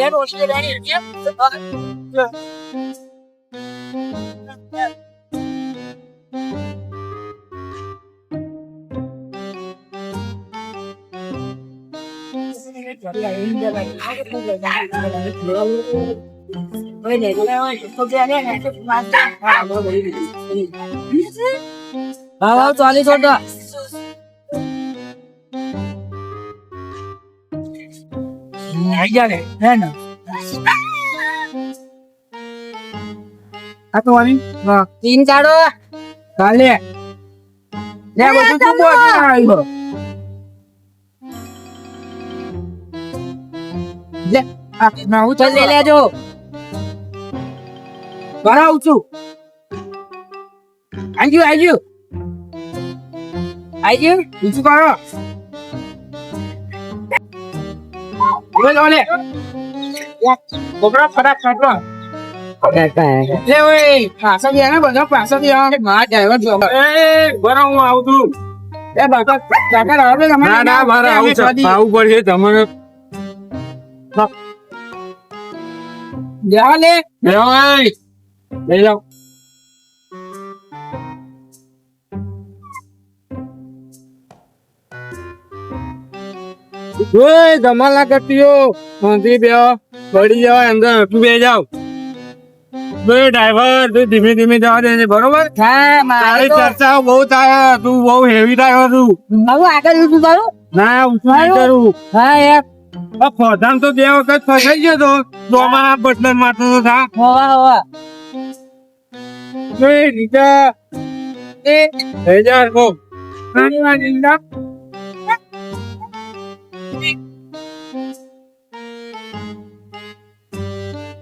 ઘેર ઓછી રહી કેમ હા ચાલી છોટા આઈ જા રે હે ને આ તો વાલી હા તીન કાઢો કાલે લે બધું તું બોલ આવ્યો લે આ ના હું ચાલ લઈ લેજો બરાઉ છું આઈ ગયું બીજું કરો બોલો લે કોબરા ફટાક કાઢવા લે ઓય પાછા ગયા ને બધા પાછા ગયા માર ડ્રાઈવર જો એ બરા હું આવું છું એ બાકા કાકા આવે તમારે ના મારે આવું છે આવું પડશે તમને જા લે લઈ જાઓ ઓય ધમાલ ના કરતીઓ મંત્રી બે પડી જાવ અંદર તું બે જાવ ડ્રાઈવર તું ધીમે ધીમે જવા દે બરોબર હા તારી ચર્ચા બહુ થાય તું બહુ હેવી થાય તું મારું આગળ ઊભું કરું ના ઊંચું નહીં કરું હા યાર ફોધામ તો બે વખત ફસાઈ ગયો તો દોમાં બટલર મારતો તો થા હોવા નીચા એ થઈ જા કો નાની નાની ના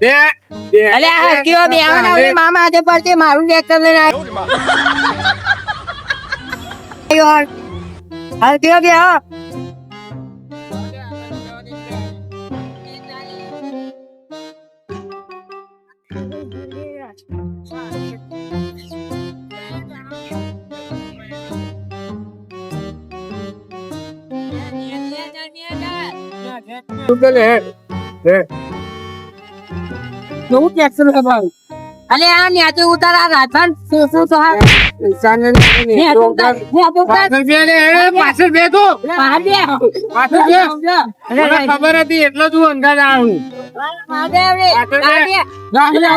બે અલે આ હરકીઓ બેહવા ના આવે મામા આજે પડશે મારું ટ્રેક્ટર લઈને આવ્યો હરકીઓ બેહો તું લે હે નવું ટ્રેક્ટર લગાવું અલે આ ન્યાચે ઉતાર આ રાજભાન શું તો હા ઇન્સાનને પાછળ બે ને પાછળ બે તો પાછળ બે મને ખબર હતી એટલે તું અંદાજ આવ્યું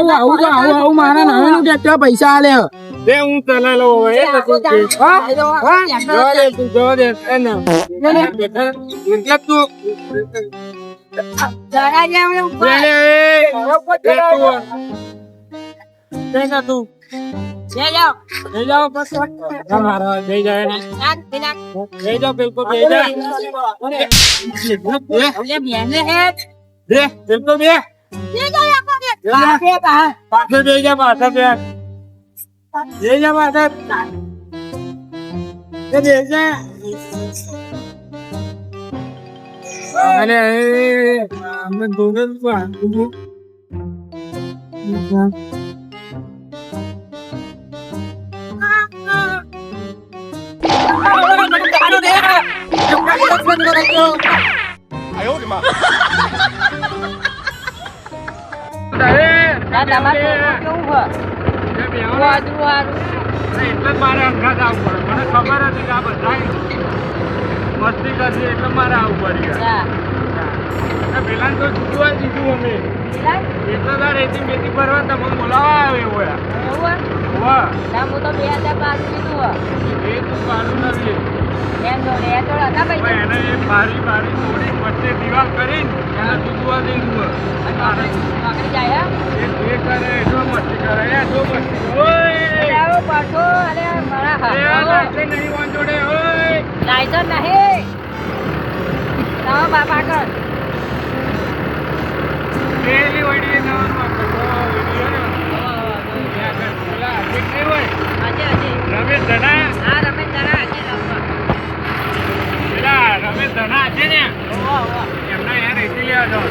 આવું મારા નાનાનું ટ્રેક્ટર પૈસા આલે બે હું ચલા લઉં હવે જવા દે તું જવા દે એટલે તું અમે દોડે એટલે મારે અંગાત આવવું પડે મને ખબર હતી કે આ બધા મસ્તી કરશે એટલે મારે આવવું પડી પેલા તો છૂટવા દીધું અમે એટલે તાર રેતી મેથી ભરવા તમે બોલાવા આવે એવું એ તું પાડું નથી એને એ બારી તોડી વચ્ચે દિવાલ કરીને એને છૂટવા દીધું એ કરે જો મસ્તી કરે જો મસ્તી નહીં વાંચોડે પેલી વડી રમેશ ધના પેલા રમેશ ધના છે ને એમના યાર રેતી લેવા જાઓ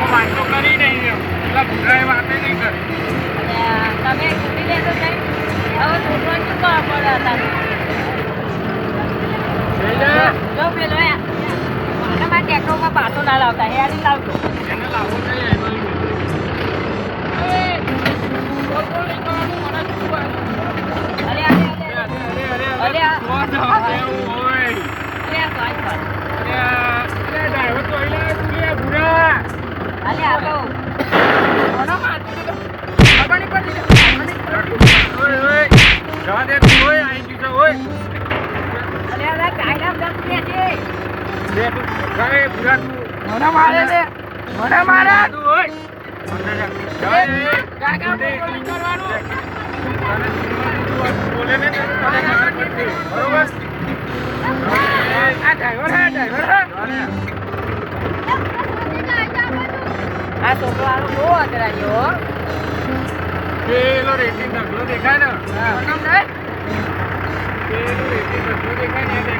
વાંચો કરી નહીં પેલા ભૂરાએ વાતે નહીં કરી તમે છૂટી લેતો નહીં હવે છોકરો શું કરવા પડે હતા જો પેલો તમારા ટેક્ટરો માં પાછો ના લાવતા હેડી લાવજો એને લાવવો જોઈએ એનો ઈ અરે અરે અરે કોણ કેવું હોય અરે ડ્રાઈવર તો અહીં લાવે તું લે ભૂરા અરે આ તો ઓય ઓય જવા દે તું ઓય અહીં ગયું છે ઓય અરે કાયદા દમ છે બે તું ઘરે ભૂરા તું મને મારે છે મને મારે તું ઓય જવા દે કાકા બોલી કરવાનું બોલે ને તને ખબર પડશે બરોબર આ ડ્રાઈવર હે આ છોકરો આનો બહુ અગરાયો પેલો રેટિંગ ઢગલો દેખાય ને હા પેલો રેટિંગ ઢગલો દેખાય ને